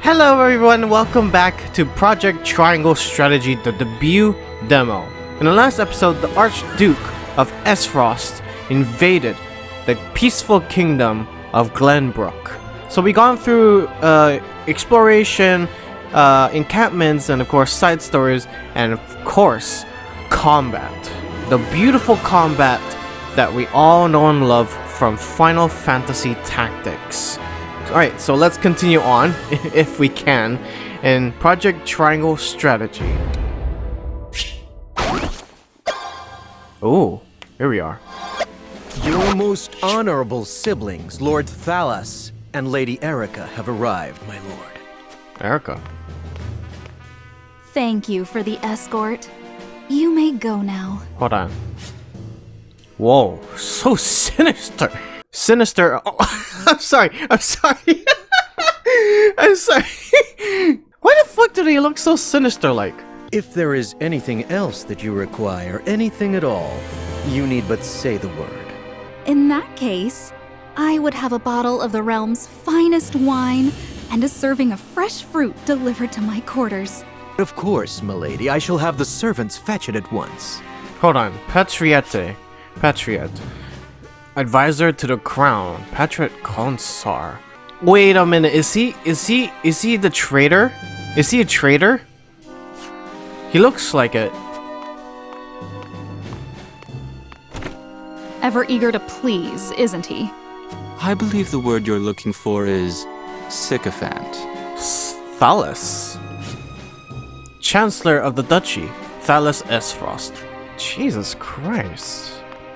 Hello everyone, welcome back to Project Triangle Strategy, the debut demo. In the last episode, the Archduke of Aesfrost invaded the peaceful kingdom of Glenbrook. So we gone through exploration, encampments, and of course side stories, and of course combat. The beautiful combat that we all know and love from Final Fantasy Tactics. Alright, so let's continue on, if we can, in Project Triangle Strategy. Oh, here we are. Your most honorable siblings, Lord Thales and Lady Erika, have arrived, my lord. Erika. Thank you for the escort. You may go now. Hold on. Whoa, so sinister. Sinister. Oh, I'm sorry. I'm sorry. Why the fuck do they look so sinister like? If there is anything else that you require, anything at all, you need but say the word. In that case, I would have a bottle of the realm's finest wine and a serving of fresh fruit delivered to my quarters. Of course, milady. I shall have the servants fetch it at once. Hold on. Patriot. Advisor to the crown. Patriot Consar. Wait a minute. Is he the traitor? Is he a traitor? He looks like it. Ever eager to please, isn't he? I believe the word you're looking for is sycophant. Thales. Chancellor of the Duchy. Thales Aesfrost. Jesus Christ.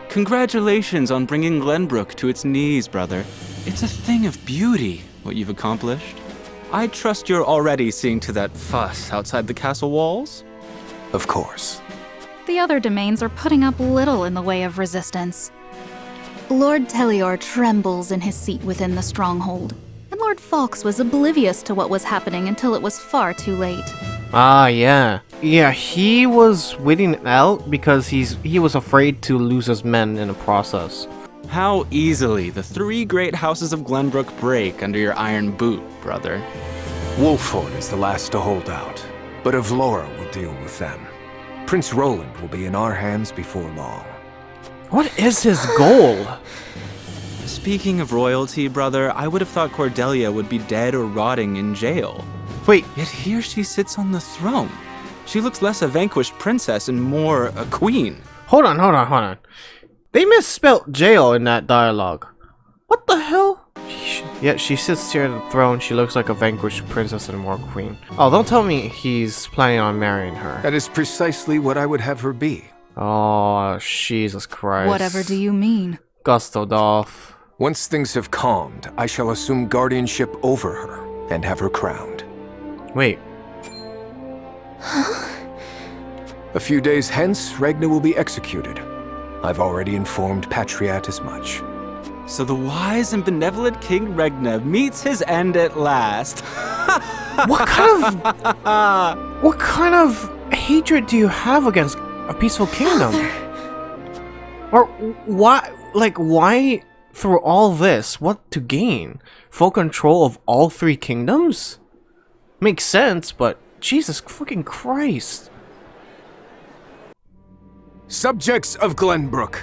Congratulations on bringing Glenbrook to its knees, brother. It's a thing of beauty, what you've accomplished. I trust you're already seeing to that fuss outside the castle walls? Of course. The other domains are putting up little in the way of resistance. Lord Telior trembles in his seat within the stronghold, and Lord Fawkes was oblivious to what was happening until it was far too late. Ah, yeah. Yeah, he was waiting it out because he was afraid to lose his men in the process. How easily the three great houses of Glenbrook break under your iron boot, brother. Wolford is the last to hold out, but Avlora will deal with them. Prince Roland will be in our hands before long. What is his goal? Speaking of royalty, brother, I would have thought Cordelia would be dead or rotting in jail. Wait, Yet here she sits on the throne. She looks less a vanquished princess and more a queen. hold on. They misspelled jail in that dialogue. What the hell? Yet she sits here on the throne. She looks like a vanquished princess and more queen. Oh, don't tell me he's planning on marrying her. That is precisely what I would have her be. Oh, Jesus Christ. Whatever do you mean? Gustodolf. Once things have calmed, I shall assume guardianship over her and have her crowned. Wait. A few days hence, Regna will be executed. I've already informed Patriot as much. So the wise and benevolent King Regna meets his end at last. What kind of hatred do you have against a peaceful kingdom? Or why through all this? What to gain? Full control of all three kingdoms? Makes sense, but Jesus fucking Christ. Subjects of Glenbrook,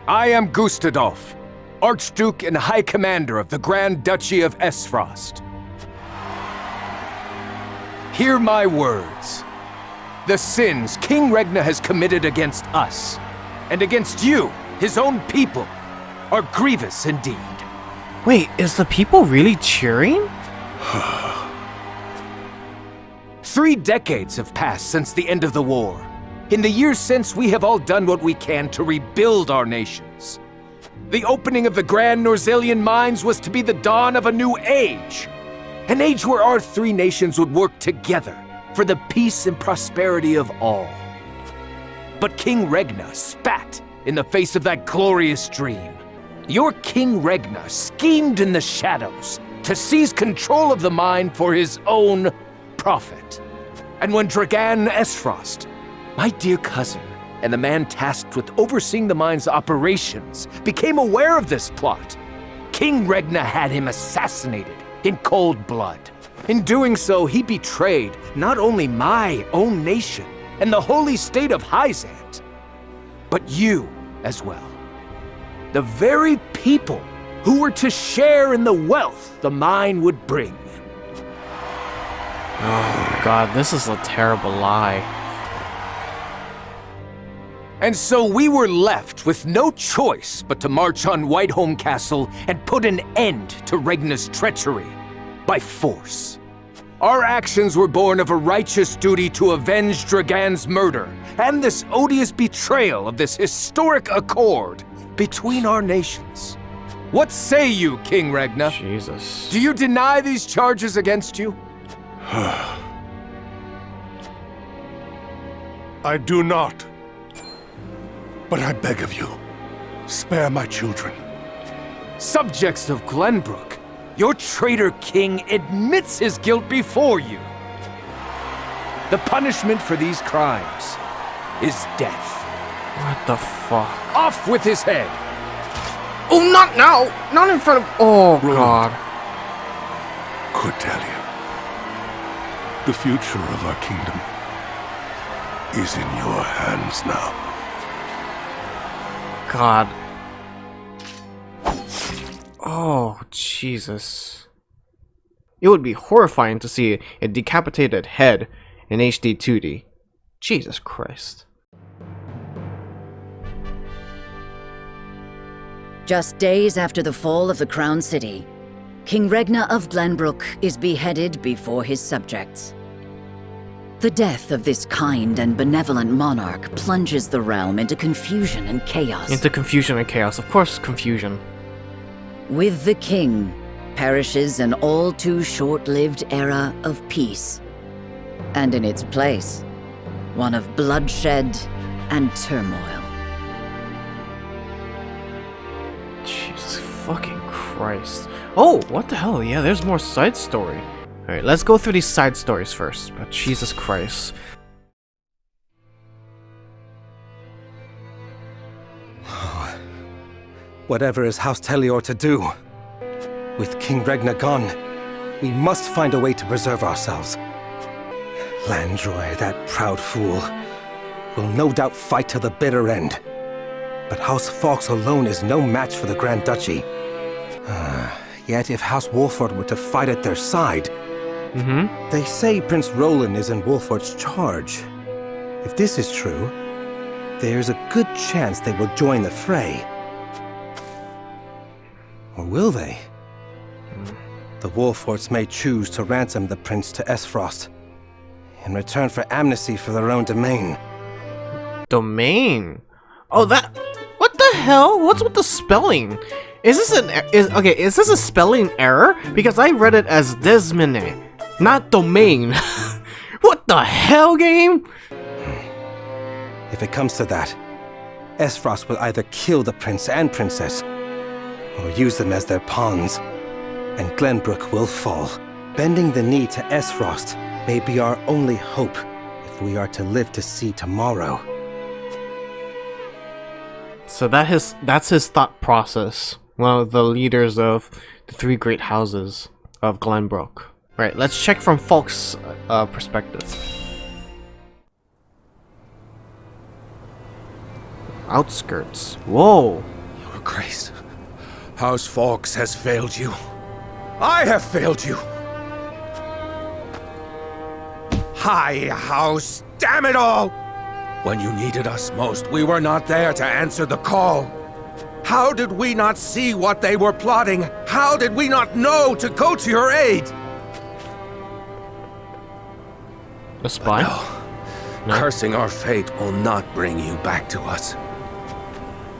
I am Gustodolf, Archduke and High Commander of the Grand Duchy of Aesfrost. Hear my words. The sins King Regna has committed against us, and against you, his own people, are grievous indeed. Wait, is the people really cheering? 3 decades have passed since the end of the war. In the years since, we have all done what we can to rebuild our nations. The opening of the Grand Norzelian mines was to be the dawn of a new age. An age where our 3 nations would work together for the peace and prosperity of all. But King Regna spat in the face of that glorious dream. Your King Regna schemed in the shadows to seize control of the mine for his own profit. And when Dragan Aesfrost, my dear cousin, and the man tasked with overseeing the mine's operations, became aware of this plot, King Regna had him assassinated in cold blood. In doing so, he betrayed not only my own nation and the holy state of Hyzant, but you as well. The very people who were to share in the wealth the mine would bring. Oh god, this is a terrible lie. And so we were left with no choice but to march on Whiteholm Castle and put an end to Regna's treachery by force. Our actions were born of a righteous duty to avenge Dragan's murder and this odious betrayal of this historic accord between our nations. What say you, King Regna? Jesus. Do you deny these charges against you? I do not. But I beg of you, spare my children. Subjects of Glenbrook, your traitor king admits his guilt before you. The punishment for these crimes is death. What the fuck? Off with his head! Oh, not now! Not in front of. Oh, Roland. god. Cordelia, the future of our kingdom is in your hands now. God. Oh, Jesus. It would be horrifying to see a decapitated head in HD 2D. Jesus Christ. Just days after the fall of the Crown City, King Regna of Glenbrook is beheaded before his subjects. The death of this kind and benevolent monarch plunges the realm into confusion and chaos. Into confusion and chaos. Of course, confusion. With the king perishes an all too short-lived era of peace. And in its place, one of bloodshed and turmoil. Jesus fucking Christ. Oh, what the hell? Yeah, there's more side story. Alright, let's go through these side stories first. But Jesus Christ. Whatever is House Telior to do? With King Regna gone, we must find a way to preserve ourselves. Landroy, that proud fool, will no doubt fight to the bitter end. But House Fawkes alone is no match for the Grand Duchy. Yet if House Wolford were to fight at their side, they say Prince Roland is in Wolford's charge. If this is true, there's a good chance they will join the fray. Or will they? The Wolfords may choose to ransom the prince to Aesfrost in return for amnesty for their own domain. Domain? Oh, that... What the hell? What's with the spelling? Is this is this a spelling error? Because I read it as Desmine, not domain. What the hell, game? If it comes to that, Aesfrost will either kill the prince and princess, or use them as their pawns, and Glenbrook will fall. Bending the knee to Aesfrost may be our only hope if we are to live to see tomorrow. So that's his thought process. One of the leaders of the three great houses of Glenbrook. Right, let's check from Falk's perspective. Outskirts. Whoa. Your Grace, House Fawkes has failed you. I have failed you. High House, damn it all! When you needed us most, we were not there to answer the call. How did we not see what they were plotting? How did we not know to go to your aid? A spy? No. Cursing our fate will not bring you back to us.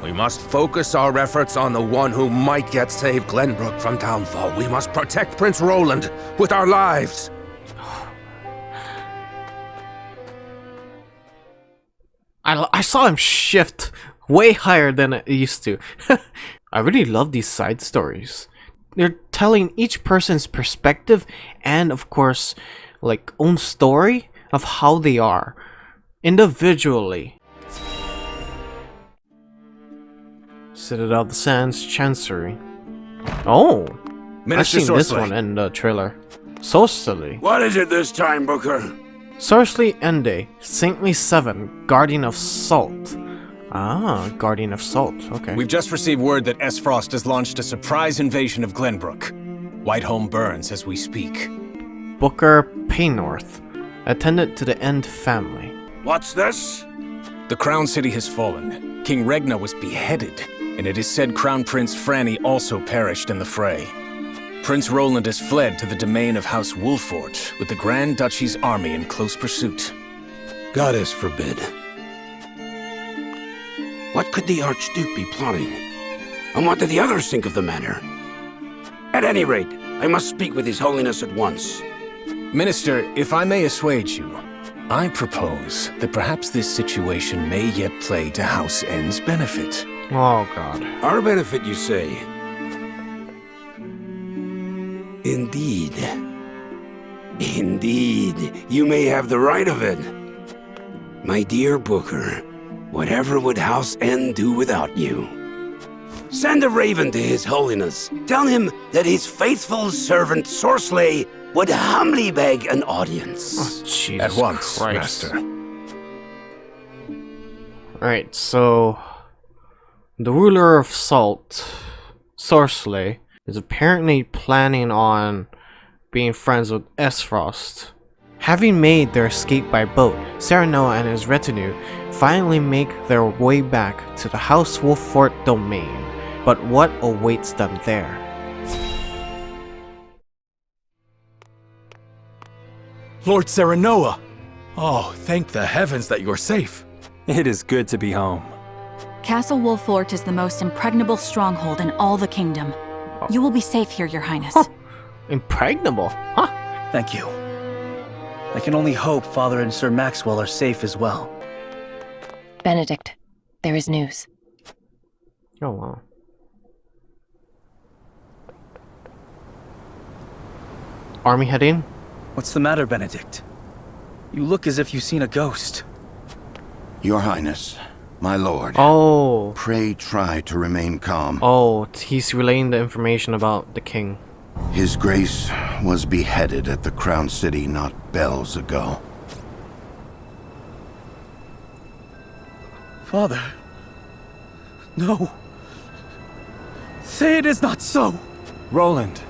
We must focus our efforts on the one who might yet save Glenbrook from downfall. We must protect Prince Roland with our lives. I saw him shift way higher than it used to. I really love these side stories. They're telling each person's perspective and, of course, like, own story of how they are individually. Citadel of the Sands Chancery. Oh, I've seen this one in the trailer. Sorcery. What is it this time, Booker? Sorcery Ende, Saintly 7, Guardian of Salt. Ah, Guardian of Salt, okay. We've just received word that Aesfrost has launched a surprise invasion of Glenbrook. Whiteholm burns as we speak. Booker Paynorth, attendant to the End family. What's this? The Crown City has fallen. King Regna was beheaded, and it is said Crown Prince Franny also perished in the fray. Prince Roland has fled to the domain of House Wolfort, with the Grand Duchy's army in close pursuit. Goddess forbid. What could the Archduke be plotting? And what did the others think of the matter? At any rate, I must speak with His Holiness at once. Minister, if I may assuage you, I propose that perhaps this situation may yet play to House End's benefit. Oh god. Our benefit, you say? Indeed. Indeed, you may have the right of it. My dear Booker, whatever would House End do without you? Send a raven to His Holiness. Tell him that his faithful servant Sorcery would humbly beg an audience. Oh, Jesus At once, Christ. Master. Alright, so the ruler of Salt, Sorcery, is apparently planning on being friends with Aesfrost. Having made their escape by boat, Serenoa and his retinue finally make their way back to the House Wolfort domain. But what awaits them there? Lord Serenoa! Oh, thank the heavens that you're safe. It is good to be home. Castle Wolfort is the most impregnable stronghold in all the kingdom. You will be safe here, Your Highness. Huh. Impregnable? Huh? Thank you. I can only hope Father and Sir Maxwell are safe as well. Benedict, there is news. Oh wow. Army heading? What's the matter, Benedict? You look as if you've seen a ghost. Your Highness, my lord. Oh. Pray try to remain calm. Oh, he's relaying the information about the king. His Grace was beheaded at the Crown City not bells ago. Father. No. Say it is not so. Roland.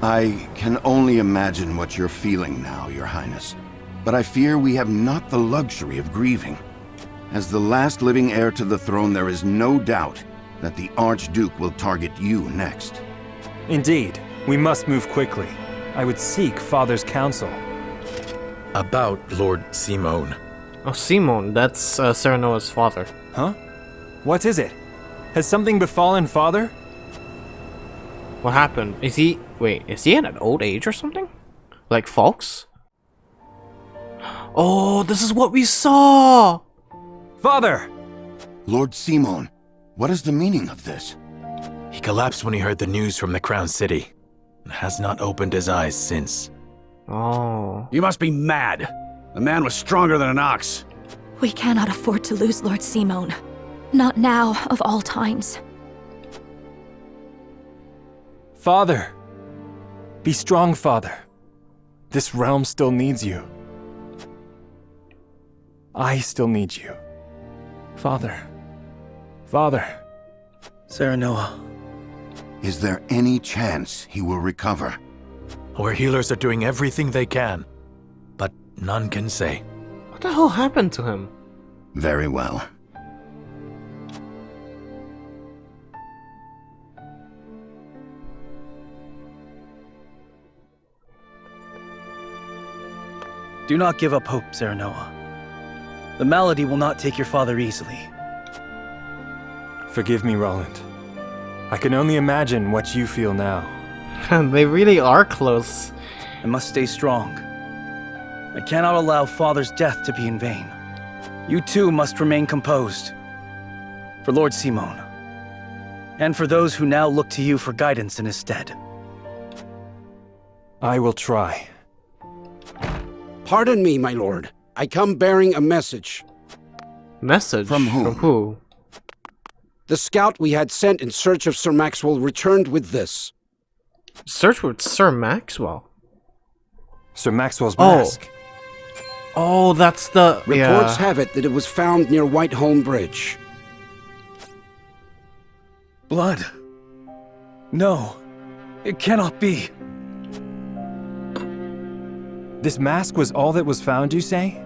I can only imagine what you're feeling now, Your Highness. But I fear we have not the luxury of grieving. As the last living heir to the throne, there is no doubt that the Archduke will target you next. Indeed. We must move quickly. I would seek Father's counsel. About Lord Simone. Oh, Simone, that's Serenoa's father. Huh? What is it? Has something befallen Father? What happened? Is he... Wait, is he at an old age or something? Like Fox? Oh, this is what we saw! Father! Lord Simone, what is the meaning of this? He collapsed when he heard the news from the Crown City, and has not opened his eyes since. Oh. You must be mad. The man was stronger than an ox. We cannot afford to lose Lord Simone. Not now, of all times. Father! Be strong, Father. This realm still needs you. I still need you. Father. Father. Serenoa. Is there any chance he will recover? Our healers are doing everything they can, but none can say. What the hell happened to him? Very well. Do not give up hope, Serenoa. The malady will not take your father easily. Forgive me, Roland. I can only imagine what you feel now. They really are close. I must stay strong. I cannot allow Father's death to be in vain. You too must remain composed. For Lord Simone. And for those who now look to you for guidance in his stead. I will try. Pardon me, my lord. I come bearing a message. Message? From whom? From who? The scout we had sent in search of Sir Maxwell returned with this. Search with Sir Maxwell? Sir Maxwell's mask. Oh, that's the... Reports have it that it was found near Whiteholm Bridge. Blood. No. It cannot be. This mask was all that was found, you say?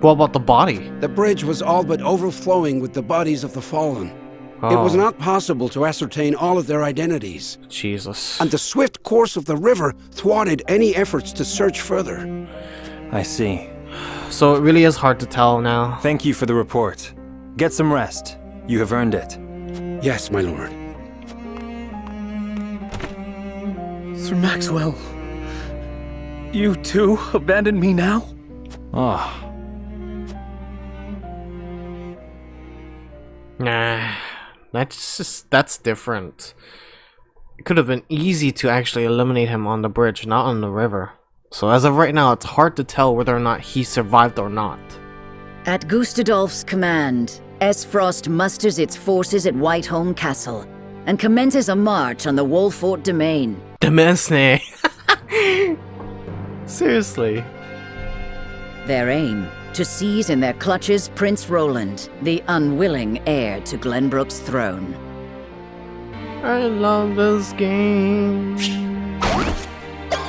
What about the body? The bridge was all but overflowing with the bodies of the fallen. It was not possible to ascertain all of their identities. Jesus. And the swift course of the river thwarted any efforts to search further. I see. So it really is hard to tell now. Thank you for the report. Get some rest. You have earned it. Yes, my lord. Sir Maxwell. You too abandon me now? Ah. Nah. That's different. It could have been easy to actually eliminate him on the bridge, not on the river. So as of right now, it's hard to tell whether or not he survived or not. At Gustadolf's command, Aesfrost musters its forces at Whiteholm Castle and commences a march on the Wolfort domain. Demesne. Seriously. Their aim, to seize in their clutches Prince Roland, the unwilling heir to Glenbrook's throne. I love this game.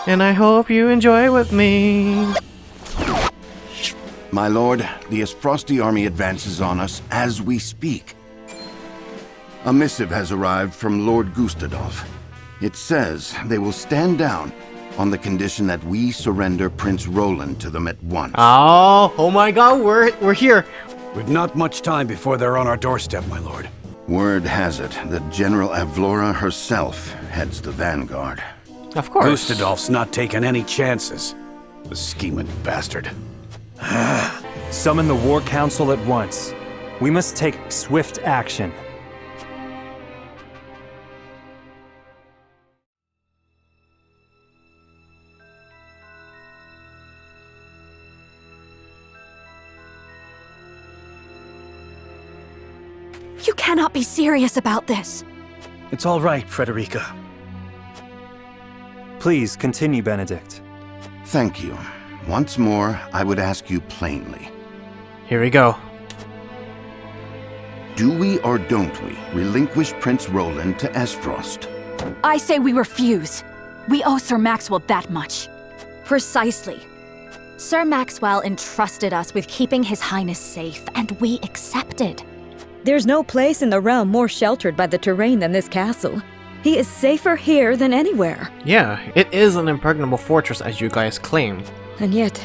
And I hope you enjoy with me. My lord, the Aesfrosti army advances on us as we speak. A missive has arrived from Lord Gustadolf. It says they will stand down on the condition that we surrender Prince Roland to them at once. Oh my god, we're here. We've not much time before they're on our doorstep, my lord. Word has it that General Avlora herself heads the vanguard. Of course. Gustadolf's not taking any chances. The scheming bastard. Summon the War Council at once. We must take swift action. You cannot be serious about this. It's all right, Frederica. Please continue, Benedict. Thank you. Once more, I would ask you plainly. Here we go. Do we or don't we relinquish Prince Roland to Aesfrost? I say we refuse. We owe Sir Maxwell that much. Precisely. Sir Maxwell entrusted us with keeping His Highness safe, and we accepted. There's no place in the realm more sheltered by the terrain than this castle. He is safer here than anywhere. Yeah, it is an impregnable fortress as you guys claim. And yet,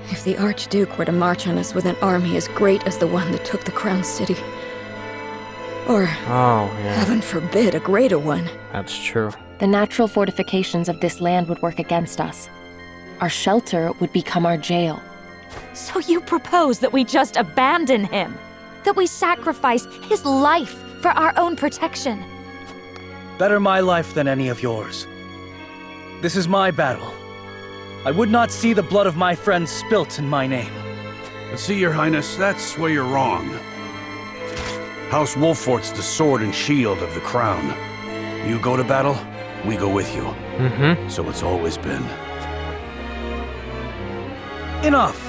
if the Archduke were to march on us with an army as great as the one that took the Crown City, or, heaven forbid, a greater one. That's true. The natural fortifications of this land would work against us. Our shelter would become our jail. So you propose that we just abandon him? That we sacrifice his life for our own protection? Better my life than any of yours. This is my battle. I would not see the blood of my friends spilt in my name. See, Your Highness, that's where you're wrong. House Wolfort's the sword and shield of the crown. You go to battle, we go with you. So it's always been. Enough!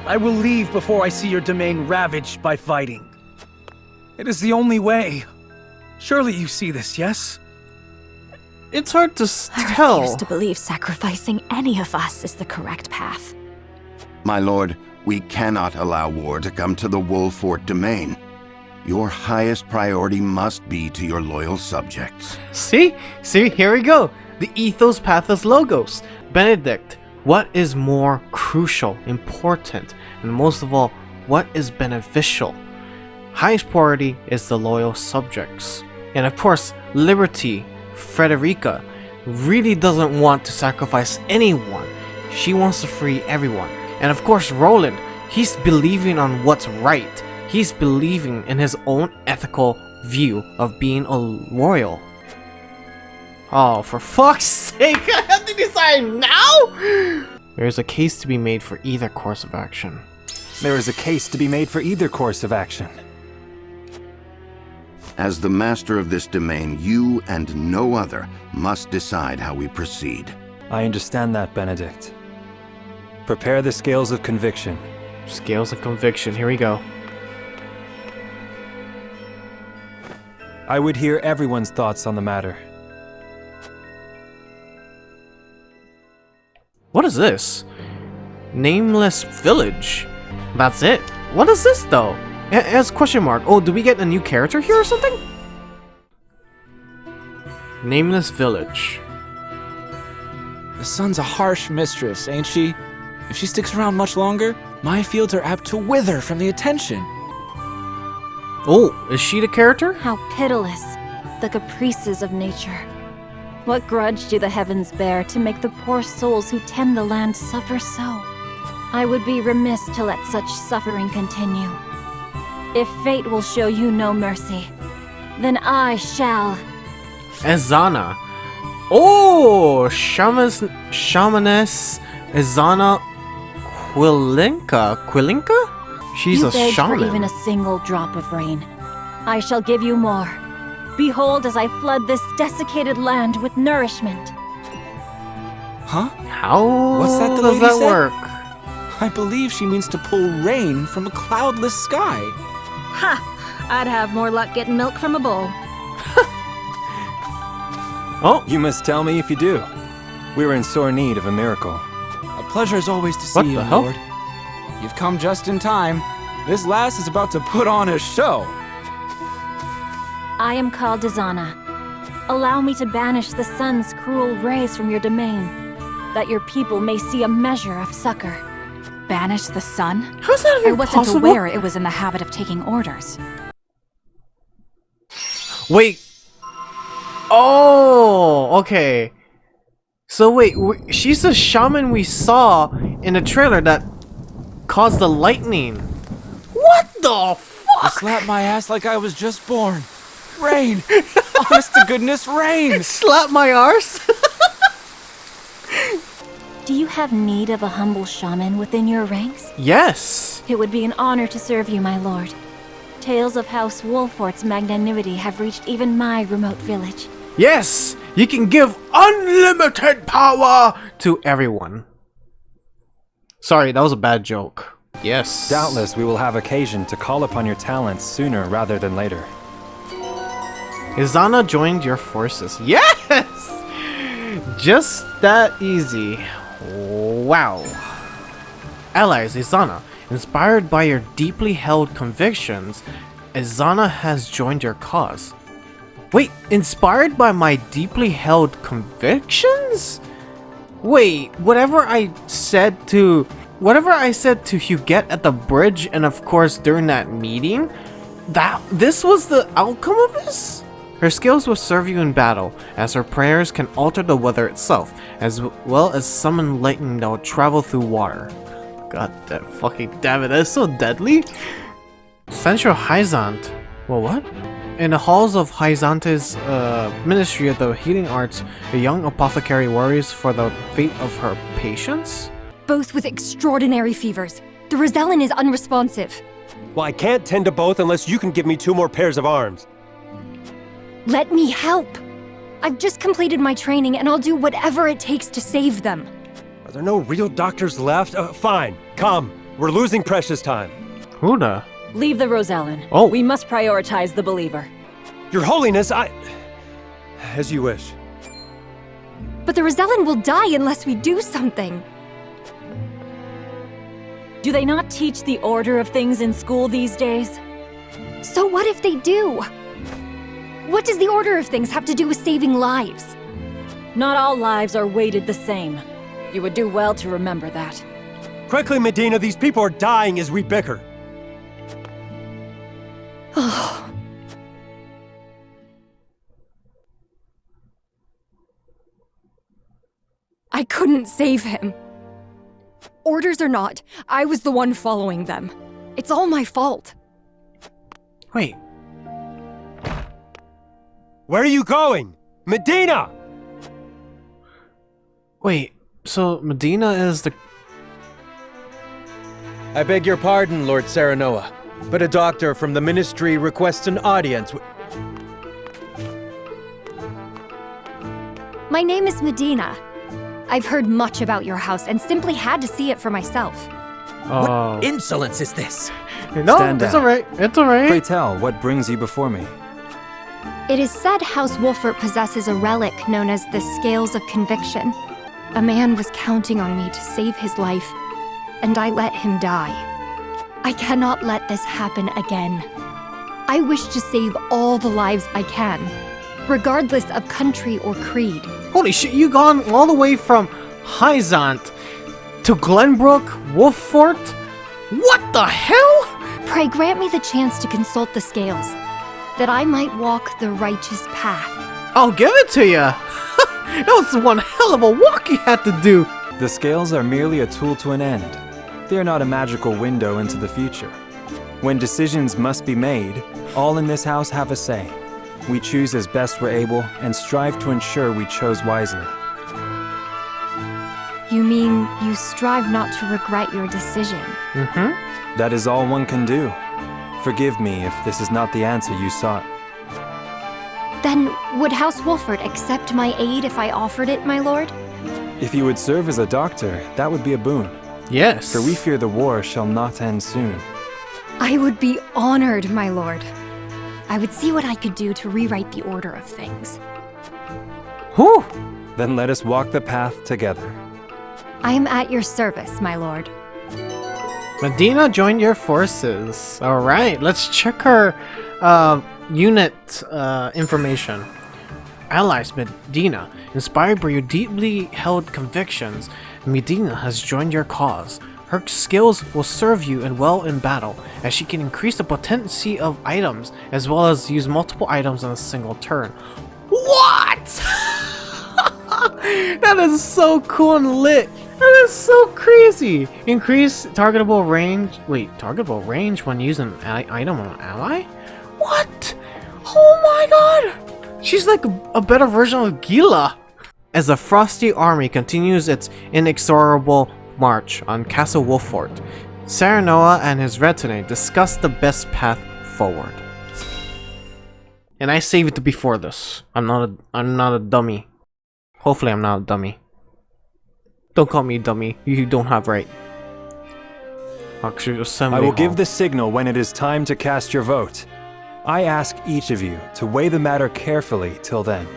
I will leave before I see your domain ravaged by fighting. It is the only way. Surely you see this, yes? It's hard to tell. I refuse to believe sacrificing any of us is the correct path. My lord, we cannot allow war to come to the Wolfort domain. Your highest priority must be to your loyal subjects. See, here we go. The Ethos, Pathos logos. Benedict, what is more crucial, important, and most of all, what is beneficial? Highest priority is the loyal subjects. And of course, liberty. Frederica really doesn't want to sacrifice anyone. She wants to free everyone. And of course, Roland, he's believing on what's right. He's believing in his own ethical view of being a royal. Oh, for fuck's sake, I have to decide now? There is a case to be made for either course of action. There is a case to be made for either course of action. As the master of this domain, you and no other must decide how we proceed. I understand that, Benedict. Prepare the scales of conviction. Scales of conviction, here we go. I would hear everyone's thoughts on the matter. What is this? Nameless village. That's it. What is this though? It has question mark. Oh, do we get a new character here or something? Nameless village. The sun's a harsh mistress, ain't she? If she sticks around much longer, my fields are apt to wither from the attention. Oh, is she the character? How pitiless, the caprices of nature. What grudge do the heavens bear to make the poor souls who tend the land suffer so? I would be remiss to let such suffering continue. If fate will show you no mercy, then I shall. Ezana. Oh, Shamaness Ezana Quilinka? She's you a beg shaman. for even a single drop of rain. I shall give you more. Behold as I flood this desiccated land with nourishment. Huh? How What's that the does lady that said? work? I believe she means to pull rain from a cloudless sky. Ha! I'd have more luck getting milk from a bull. Oh! You must tell me if you do. We're in sore need of a miracle. A pleasure as always to see What you, the hell? Lord. You've come just in time. This lass is about to put on a show. I am called Ezana. Allow me to banish the sun's cruel rays from your domain, that your people may see a measure of succor. Banish the sun? How's that even I wasn't possible? aware it was in the habit of taking orders. Wait. Oh, okay. So wait, she's the shaman we saw in the trailer that caused the lightning. What the fuck? You slapped my ass like I was just born. Rain! Honest to goodness, rain! Slap my arse? Do you have need of a humble shaman within your ranks? Yes. It would be an honor to serve you, my lord. Tales of House Wolfort's magnanimity have reached even my remote village. Yes, you can give unlimited power to everyone. Sorry, that was a bad joke. Yes. Doubtless we will have occasion to call upon your talents sooner rather than later. Ezana joined your forces. Yes! Just that easy. Wow. Allies, Ezana. Inspired by your deeply held convictions, Ezana has joined your cause. Wait, inspired by my deeply held convictions? Wait, whatever I said to Huguette at the bridge, and of course during that meeting, this was the outcome of this? Her skills will serve you in battle, as her prayers can alter the weather itself, as well as summon lightning that will travel through water. God that fucking damn it, that's so deadly. Central Hyzant. Well, what? In the halls of Hyzante's Ministry of the Healing Arts, a young apothecary worries for the fate of her patients? Both with extraordinary fevers. The Rosellan is unresponsive. Well, I can't tend to both unless you can give me 2 more pairs of arms. Let me help. I've just completed my training and I'll do whatever it takes to save them. Are there no real doctors left? Fine, come. We're losing precious time. Who the? Leave the Rosellan. Oh. We must prioritize the believer. Your Holiness, as you wish. But the Rosellan will die unless we do something. Do they not teach the order of things in school these days? So what if they do? What does the order of things have to do with saving lives? Not all lives are weighted the same. You would do well to remember that. Quickly, Medina, these people are dying as we bicker. I couldn't save him. Orders or not, I was the one following them. It's all my fault. Wait. Where are you going? Medina! Wait, so Medina is the... I beg your pardon, Lord Serenoa, but a doctor from the Ministry requests an audience My name is Medina. I've heard much about your house and simply had to see it for myself. Oh. What insolence is this? No, Stand it's down. alright. It's alright. Pray tell, what brings you before me? It is said House Wolfert possesses a relic known as the Scales of Conviction. A man was counting on me to save his life, and I let him die. I cannot let this happen again. I wish to save all the lives I can, regardless of country or creed. Holy shit, you gone all the way from Hyzant to Glenbrook, Wolffort? What the hell? Pray grant me the chance to consult the scales, that I might walk the righteous path. I'll give it to ya! That was one hell of a walk you had to do! The scales are merely a tool to an end. They are not a magical window into the future. When decisions must be made, all in this house have a say. We choose as best we're able and strive to ensure we chose wisely. You mean you strive not to regret your decision? Mm-hmm. That is all one can do. Forgive me if this is not the answer you sought. Then would House Wolfert accept my aid if I offered it, my lord? If you would serve as a doctor, that would be a boon. Yes. For we fear the war shall not end soon. I would be honored, my lord. I would see what I could do to rewrite the order of things. Whew! Then let us walk the path together. I am at your service, my lord. Medina joined your forces. Alright, let's check her unit information. Allies Medina, inspired by your deeply held convictions, Medina has joined your cause. Her skills will serve you well in battle, as she can increase the potency of items, as well as use multiple items in a single turn. What? That is so cool and lit. That is so crazy. Increase targetable range. Wait, targetable range when using an item on an ally? What? Oh my god! She's like a better version of Gila. As the Frosty army continues its inexorable march on Castle Wolffort, Saranoa and his retinue discuss the best path forward. And I saved it before this. I'm not a dummy. Hopefully I'm not a dummy. Don't call me a dummy. You don't have right. Actually, assembly I will hall. give the signal when it is time to cast your vote. I ask each of you to weigh the matter carefully till then.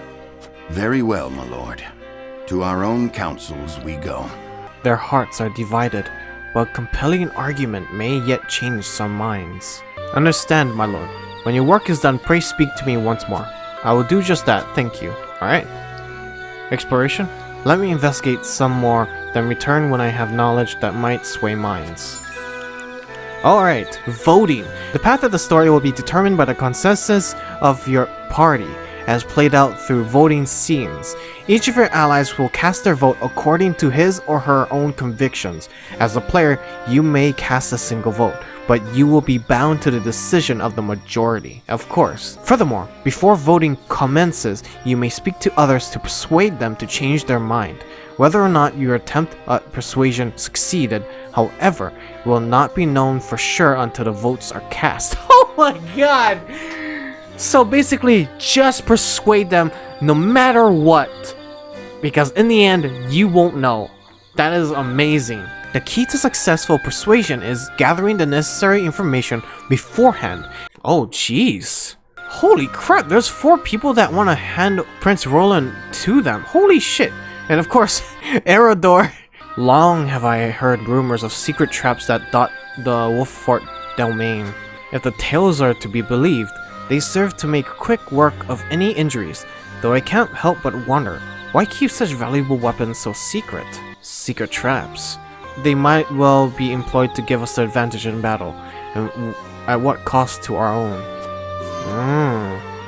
Very well, my lord. To our own councils we go. Their hearts are divided, but compelling an argument may yet change some minds. Understand, my lord. When your work is done, pray speak to me once more. I will do just that, thank you. Alright. Exploration? Let me investigate some more, then return when I have knowledge that might sway minds. Alright, voting. The path of the story will be determined by the consensus of your party, as played out through voting scenes. Each of your allies will cast their vote according to his or her own convictions. As a player, you may cast a single vote, but you will be bound to the decision of the majority, of course. Furthermore, before voting commences, you may speak to others to persuade them to change their mind. Whether or not your attempt at persuasion succeeded, however, will not be known for sure until the votes are cast. Oh my god! So basically, just persuade them no matter what. Because in the end, you won't know. That is amazing. The key to successful persuasion is gathering the necessary information beforehand. Oh jeez. Holy crap, there's 4 people that want to hand Prince Roland to them. Holy shit. And of course, Erador. Long have I heard rumors of secret traps that dot the Wolffort domain. If the tales are to be believed, they serve to make quick work of any injuries, though I can't help but wonder, why keep such valuable weapons so secret? Secret traps. They might well be employed to give us the advantage in battle, and at what cost to our own.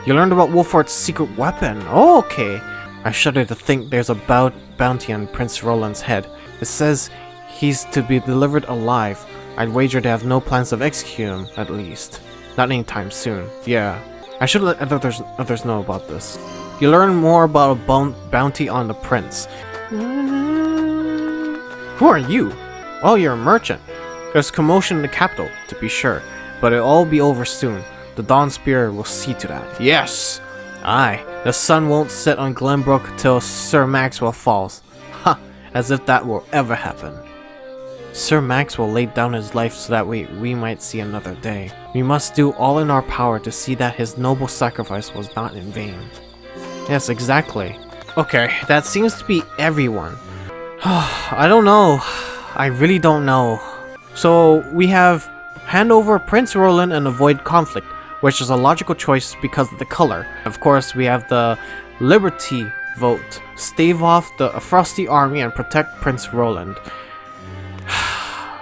You learned about Wolffort's secret weapon. Oh, okay. I shudder to think there's a bounty on Prince Roland's head. It says he's to be delivered alive. I'd wager they have no plans of executing him, at least. Not anytime soon. Yeah. I should let others know about this. You learn more about a bounty on the prince. Who are you? Oh, you're a merchant. There's commotion in the capital, to be sure, but it'll all be over soon. The Dawn Spear will see to that. Yes! Aye, the sun won't set on Glenbrook till Sir Maxwell falls. Ha! as if that will ever happen. Sir Maxwell laid down his life so that we might see another day. We must do all in our power to see that his noble sacrifice was not in vain. Yes, exactly. Okay, that seems to be everyone. I don't know. I really don't know. So we have hand over Prince Roland and avoid conflict, which is a logical choice because of the color. Of course, we have the Liberty vote. Stave off the Frosty army and protect Prince Roland.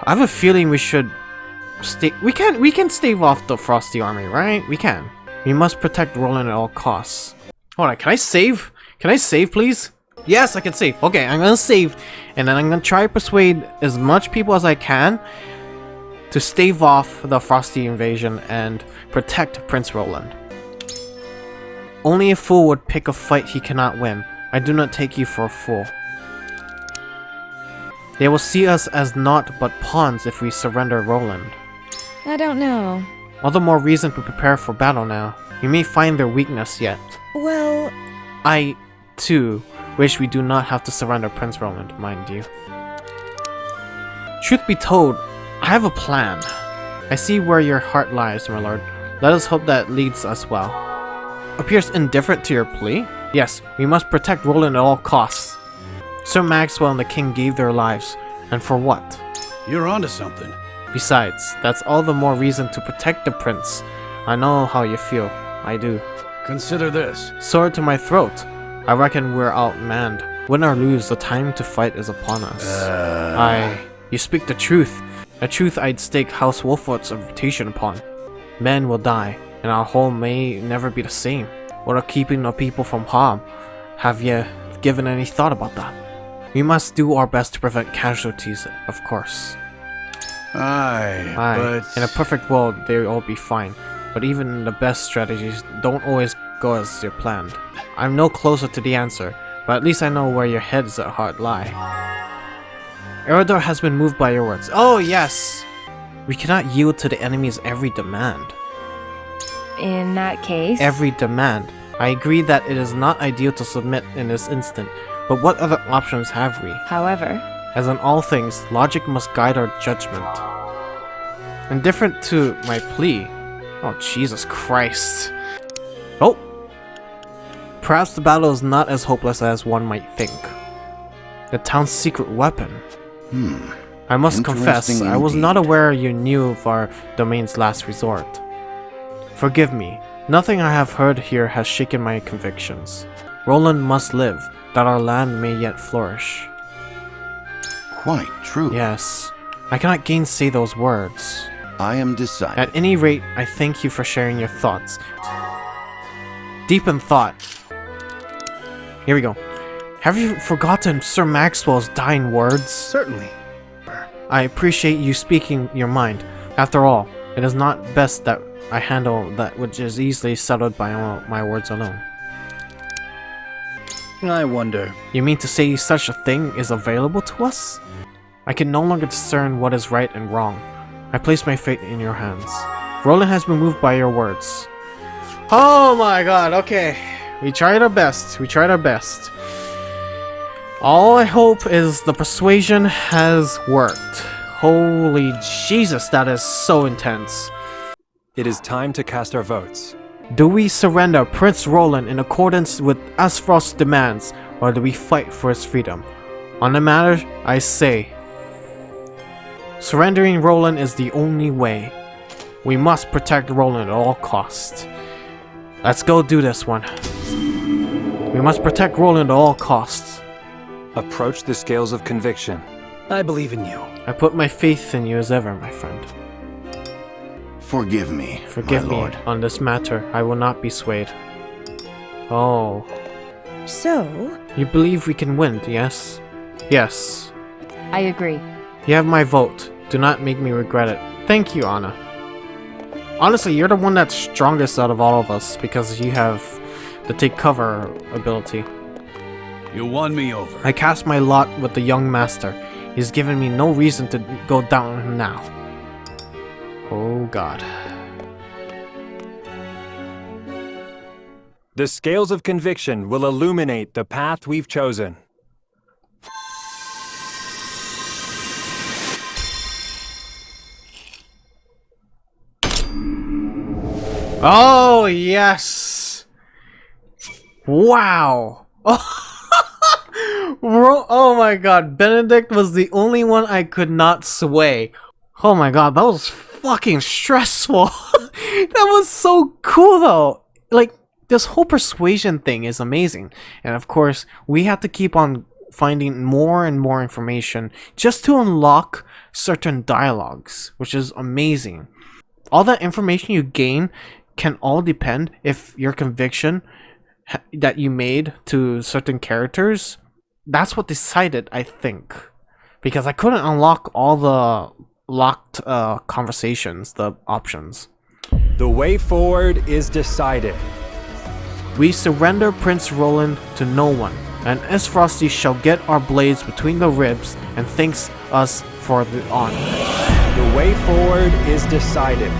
I have a feeling we should we can stave off the Frosty army, right? We can. We must protect Roland at all costs. Hold on, can I save? Can I save, please? Yes, I can save. Okay, I'm gonna save, and then I'm gonna try to persuade as much people as I can to stave off the Frosty invasion and protect Prince Roland. Only a fool would pick a fight he cannot win. I do not take you for a fool. They will see us as naught but pawns if we surrender Roland. I don't know. All the more reason to prepare for battle now. We may find their weakness yet. Well... I, too, wish we do not have to surrender Prince Roland, mind you. Truth be told, I have a plan. I see where your heart lies, my lord. Let us hope that leads us well. Appears indifferent to your plea? Yes, we must protect Roland at all costs. Sir Maxwell and the king gave their lives, and for what? You're onto something. Besides, that's all the more reason to protect the prince. I know how you feel. I do. Consider this. Sword to my throat. I reckon we're outmanned. Win or lose, the time to fight is upon us. You speak the truth. A truth I'd stake House Wolfort's reputation upon. Men will die, and our home may never be the same. What of keeping the people from harm? Have you given any thought about that? We must do our best to prevent casualties, of course. Aye, but... In a perfect world, they'll all be fine. But even the best strategies don't always go as you planned. I'm no closer to the answer, but at least I know where your heads at heart lie. Eridor has been moved by your words. Oh, yes! We cannot yield to the enemy's every demand. In that case... Every demand. I agree that it is not ideal to submit in this instant, but what other options have we? However... As in all things, logic must guide our judgment. Indifferent to my plea. Oh, Jesus Christ. Oh! Perhaps the battle is not as hopeless as one might think. The town's secret weapon. I must confess, I was not aware you knew of our domain's last resort. Forgive me. Nothing I have heard here has shaken my convictions. Roland must live, that our land may yet flourish. Quite true. Yes. I cannot gainsay those words. I am decided. At any rate, I thank you for sharing your thoughts. Deep in thought. Here we go. Have you forgotten Sir Maxwell's dying words? Certainly. I appreciate you speaking your mind. After all, it is not best that I handle that which is easily settled by my words alone. I wonder. You mean to say such a thing is available to us? I can no longer discern what is right and wrong. I place my fate in your hands. Roland has been moved by your words. Oh my god, okay. We tried our best. We tried our best. All I hope is the persuasion has worked. Holy Jesus, that is so intense. It is time to cast our votes. Do we surrender Prince Roland in accordance with Aesfrost's demands, or do we fight for his freedom? On the matter, I say, surrendering Roland is the only way. We must protect Roland at all costs. Let's go do this one. We must protect Roland at all costs. Approach the scales of conviction. I believe in you. I put my faith in you as ever, my friend. Forgive me, Forgive me lord. on this matter. I will not be swayed. Oh. So? You believe we can win, yes? Yes. I agree. You have my vote. Do not make me regret it. Thank you, Anna. Honestly, you're the one that's strongest out of all of us because you have the take cover ability. You won me over. I cast my lot with the young master. He's given me no reason to go down on him now. Oh god. The scales of conviction will illuminate the path we've chosen. Oh, yes. Wow. Oh my god, Benedict was the only one I could not sway. Oh my god, that was fucking stressful. That was so cool though. Like, this whole persuasion thing is amazing. And of course, we have to keep on finding more and more information just to unlock certain dialogues, which is amazing. All that information you gain can all depend if your conviction that you made to certain characters, that's what decided, I think. Because I couldn't unlock all the locked conversations, the options. The way forward is decided. We surrender Prince Roland to no one, and Aesfrost shall get our blades between the ribs and thanks us for the honor. The way forward is decided.